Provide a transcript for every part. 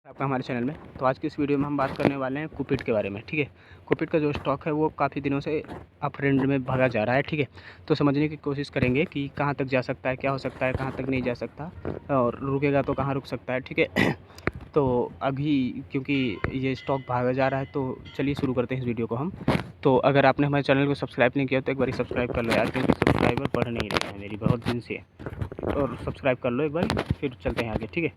आपका हमारे चैनल में। तो आज की इस वीडियो में हम बात करने वाले हैं कुपिट के बारे में। ठीक है, कुपिट का जो स्टॉक है वो काफ़ी दिनों से अप ट्रेंड में भागा जा रहा है। ठीक है, तो समझने की कोशिश करेंगे कि कहाँ तक जा सकता है, क्या हो सकता है, कहाँ तक नहीं जा सकता और रुकेगा तो कहाँ रुक सकता है। ठीक है तो अभी क्योंकि ये स्टॉक भागा जा रहा है तो चलिए शुरू करते हैं इस वीडियो को हम। तो अगर आपने हमारे चैनल को सब्सक्राइब नहीं किया तो एक बार सब्सक्राइब कर लो यार, क्योंकि सब्सक्राइबर बढ़ नहीं रहे हैं मेरी बहुत दिन से। और सब्सक्राइब कर लो एक बार, फिर चलते हैं आगे। ठीक है,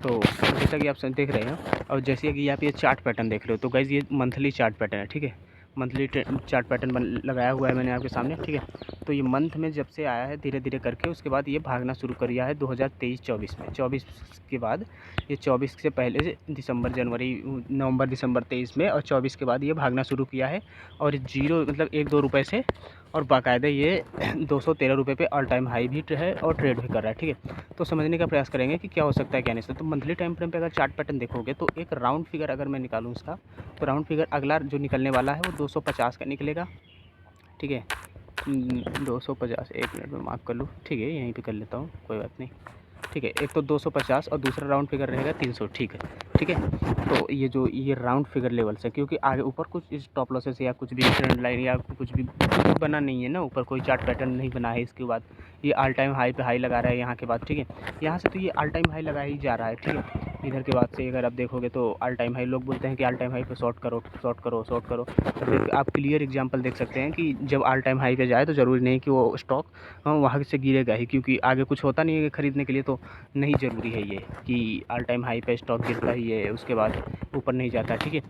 तो जैसा कि आप देख रहे हैं और जैसे कि आप ये चार्ट पैटर्न देख रहे हो, तो गाइज़ ये मंथली चार्ट पैटर्न है। ठीक है, मंथली चार्ट पैटर्न लगाया हुआ है मैंने आपके सामने। ठीक है, तो ये मंथ में जब से आया है धीरे धीरे करके, उसके बाद ये भागना शुरू कर दिया है 2023-24 में। 24 के बाद ये 24 से पहले से दिसंबर, जनवरी, नवंबर, दिसंबर 23 में, और 24 के बाद ये भागना शुरू किया है। और जीरो मतलब 1-2 रुपये से, और बाकायदा ये 213 रुपये पे ऑल टाइम हाई भी है और ट्रेड भी कर रहा है। ठीक है, तो समझने का प्रयास करेंगे कि क्या हो सकता है क्या नहीं। तो मंथली टाइम फ्रेम पे अगर चार्ट पैटर्न देखोगे तो एक राउंड फिगर अगर मैं निकालूँ इसका, तो राउंड फिगर अगला जो निकलने वाला है वो 250 का निकलेगा। ठीक है, 250, एक मिनट में मार्क कर लूँ। ठीक है, यहीं पे कर लेता हूँ, कोई बात नहीं। ठीक है, एक तो 250 और दूसरा राउंड फिगर रहेगा 300। ठीक है, ठीक है। तो ये जो ये राउंड फिगर लेवल्स है, क्योंकि आगे ऊपर कुछ स्टॉप लॉसेस या कुछ भी ट्रेंड लाइन या कुछ भी बना नहीं है ना, ऊपर कोई चार्ट पैटर्न नहीं बना है। इसके बाद ये ऑल टाइम हाई पे हाई लगा रहा है यहाँ के बाद। ठीक है, यहाँ से तो ये ऑल टाइम हाई लगा ही जा रहा है। ठीक है, इधर के बाद से अगर आप देखोगे तो ऑल टाइम हाई, लोग बोलते हैं कि ऑल टाइम हाई पे शॉर्ट करो, शॉर्ट करो, शॉर्ट करो। तो आप क्लियर एग्जांपल देख सकते हैं कि जब ऑल टाइम हाई पे जाए तो ज़रूरी नहीं कि वो स्टॉक वहाँ से गिरेगा ही, क्योंकि आगे कुछ होता नहीं है खरीदने के लिए। तो नहीं ज़रूरी है ये कि ऑल टाइम हाई पे स्टॉक गिरता ही है उसके बाद ऊपर नहीं जाता। ठीक है,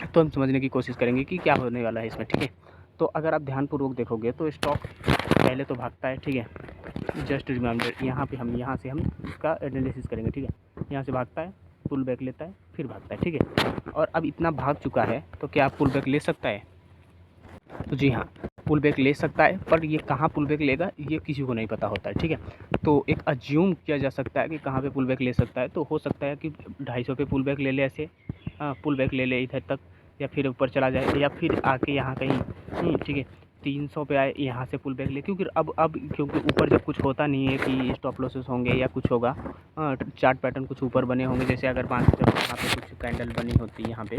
तो हम समझने की कोशिश करेंगे कि क्या होने वाला है इसमें। ठीक है, तो अगर आप ध्यानपूर्वक देखोगे तो स्टॉक पहले तो भागता है। ठीक है, जस्ट रिमाइंडर, यहाँ से हम इसका एनालिसिस करेंगे। ठीक है, यहाँ से भागता है, पुल बैक लेता है, फिर भागता है। ठीक है, और अब इतना भाग चुका है तो क्या आप पुल बैक ले सकता है? तो जी हाँ, पुल बैक ले सकता है, पर ये कहाँ पुल बैक लेगा ये किसी को नहीं पता होता है। ठीक है, तो एक अज्यूम किया जा सकता है कि कहाँ पे पुल बैक ले सकता है। तो हो सकता है कि 250 पे पुल बैक ले ले, ऐसे पुल बैक ले ले इधर तक, या फिर ऊपर चला जाए, या फिर आके यहाँ कहीं ठीक है 300 पे आए, यहाँ से पुल बैक ले। क्योंकि अब क्योंकि ऊपर जब कुछ होता नहीं है कि स्टॉप लॉसेस होंगे या कुछ होगा, चार्ट पैटर्न कुछ ऊपर बने होंगे, जैसे अगर मान जब यहाँ पे कुछ कैंडल बनी होती, यहाँ पे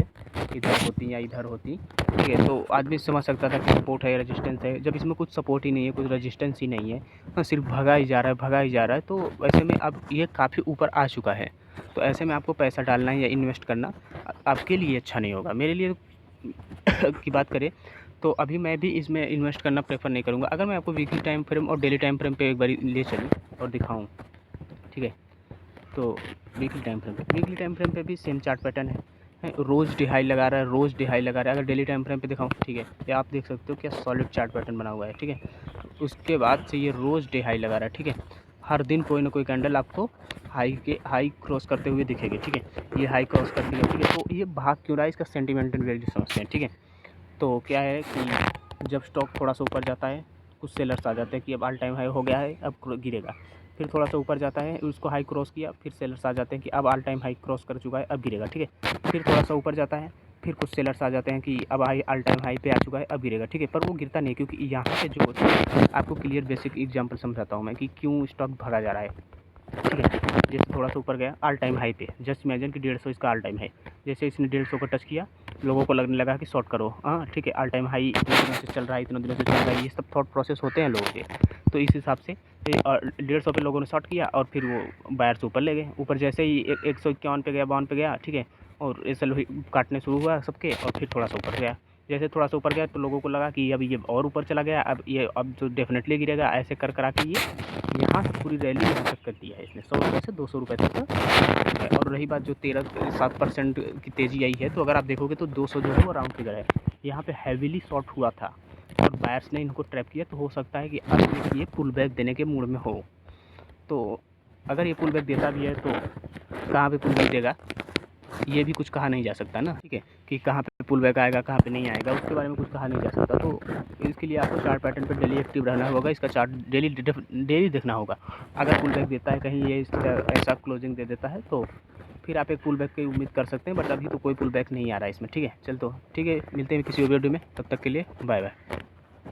इधर होती या इधर होती। ठीक है, तो आदमी समझ सकता था कि सपोर्ट है, रेजिस्टेंस है। जब इसमें कुछ सपोर्ट ही नहीं है, कुछ रेजिस्टेंस ही नहीं है, सिर्फ भगा ही जा रहा है, भगा ही जा रहा है, तो ऐसे में अब ये काफ़ी ऊपर आ चुका है। तो ऐसे में आपको पैसा डालना या इन्वेस्ट करना आपके लिए अच्छा नहीं होगा। मेरे लिए की बात करें तो अभी मैं भी इसमें इन्वेस्ट करना प्रेफर नहीं करूँगा। अगर मैं आपको वीकली टाइम फ्रेम और डेली टाइम फ्रेम पे एक बार ले चलूँ और दिखाऊँ, ठीक है, तो वीकली टाइम फ्रेम पे भी सेम चार्ट पैटर्न है। रोज़ डिहाई लगा रहा है, रोज़ डिहाई लगा रहा है। अगर डेली टाइम फ्रेम पे दिखाऊँ, ठीक है, ये आप देख सकते हो क्या सॉलिड चार्ट पैटर्न बना हुआ है। ठीक है, उसके बाद से ये रोज़ डिहाई लगा रहा है। ठीक है, हर दिन कोई ना कोई कैंडल आपको हाई क्रॉस करते हुए दिखेगी। ठीक है, ये हाई क्रॉस कर दिया। ठीक है, तो ये भाग क्यों रहा है, इसका सेंटिमेंटल वैल्यू समझते हैं। ठीक है, तो क्या है कि जब स्टॉक थोड़ा सा ऊपर जाता है, कुछ सेलर्स आ जाते हैं कि अब ऑल टाइम हाई हो गया है, अब गिरेगा। फिर थोड़ा सा ऊपर जाता है, उसको हाई क्रॉस किया, फिर सेलर्स आ जाते हैं कि अब ऑल टाइम हाई क्रॉस कर चुका है, अब गिरेगा। ठीक है, फिर थोड़ा सा ऊपर जाता है, फिर कुछ सेलर्स आ जाते हैं कि अब ऑल टाइम हाई पे आ चुका है, अब गिरेगा। ठीक है, पर वो गिरता नहीं, क्योंकि यहाँ पे जो होता है, आपको क्लियर बेसिक एग्जांपल समझाता हूँ मैं कि क्यों स्टॉक भागा जा रहा है। ठीक है, जैसे थोड़ा सा ऊपर गया ऑल टाइम हाई पे, जस्ट इमेजिन कि 150 इसका ऑल टाइम है। जैसे इसने 150 को टच किया, लोगों को लगने लगा कि शॉर्ट करो। हाँ, ठीक है, ऑल टाइम हाई इतने दिनों से चल रहा है, इतने दिनों से चल रहा है, ये सब थॉट प्रोसेस होते हैं लोगों के। तो इस हिसाब से 150 पे लोगों ने शॉर्ट किया और फिर वो बायर्स ऊपर ले गए। ऊपर जैसे ही 151 पे गया, 52 पे गया, ठीक है, और ऐसे काटने शुरू हुआ सबके, और फिर थोड़ा सा ऊपर गया। जैसे थोड़ा सा ऊपर गया तो लोगों को लगा कि अब ये और ऊपर चला गया, अब तो डेफिनेटली गिरेगा। ऐसे कर करा के ये यहाँ से पूरी रैली यहाँ तक कर दिया है इसने, 100 रुपये से 200 रुपये तक। और रही बात जो 7% की तेज़ी आई है, तो अगर आप देखोगे तो 200 जो है वो राउंड फिगर है। यहाँ पे हैवीली शॉर्ट हुआ था और बायर्स ने इनको ट्रैप किया, तो हो सकता है कि अब ये पुल बैक देने के मूड में हो। तो अगर ये पुल बैक देता भी है तो कहाँ पे पुल बैक देगा ये भी कुछ कहा नहीं जा सकता ना। ठीक है, कि कहाँ पे पुल बैक आएगा, कहाँ पे नहीं आएगा, उसके बारे में कुछ कहा नहीं जा सकता। तो इसके लिए आपको चार्ट पैटर्न पर डेली एक्टिव रहना होगा, इसका चार्ट डेली देखना होगा। अगर पुल बैक देता है कहीं, ये ऐसा क्लोजिंग दे देता है, तो फिर आप एक पुल बैक की उम्मीद कर सकते हैं। बट अभी तो कोई पुल बैक नहीं आ रहा है इसमें। ठीक है, चल तो ठीक है, मिलते हैं किसी वीडियो में, तब तक के लिए बाय बाय।